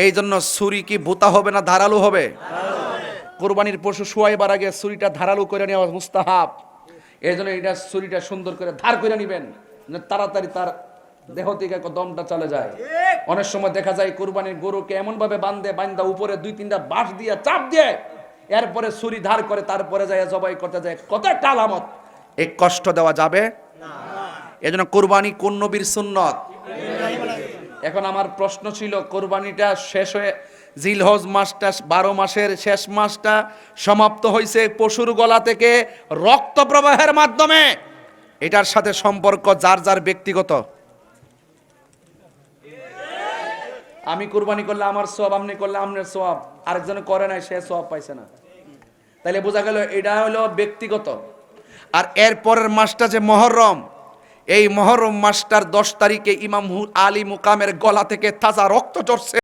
এই জন্য ছুরি কি ভুতা হবে না ধারালো হবে? কোরবানির পশু শোয়াইবার আগে ছুরিটা ধারালো করে নেওয়া মুস্তাহাব। এই জন্য এটা ছুরিটা সুন্দর করে ধার করে নেবেন, তাড়াতাড়ি তার দেহ থেকে দমটা চলে যায়। অনেক সময় দেখা যায় কোরবানির গরুকে এমন ভাবে বান্ধা উপরে 2-3টা বাঁশ দিয়ে চাপ দিয়ে এরপরে ছুরি ধার করে তারপরে যায় জবাই করতে যায়, কত একটা আলামত। এই কষ্ট দেওয়া যাবে না। এজন্য কোরবানি কোন নবীর সুন্নত? এখন আমার প্রশ্ন ছিল, কোরবানিটা শেষ হয়ে জিলহজ মাসটা 12 মাসের শেষ মাসটা সমাপ্ত হয়েছে পশুর গলা থেকে রক্ত প্রবাহের মাধ্যমে। এটার সাথে সম্পর্ক যার যার ব্যক্তিগত। আমি কুরবানি করলে আমার সওয়াব, আপনি করলে আপনার সওয়াব, আরেকজন করে নাই সে সওয়াব পাইছে না। তাহলে বোঝা গেল এটা হলো ব্যক্তিগত। আর এর পরের মাসটা যে মুহররম, এই মুহররম মাসটার 10 তারিখে ইমাম আলী মুকামের গলা থেকে তাজা রক্ত ঝরছে।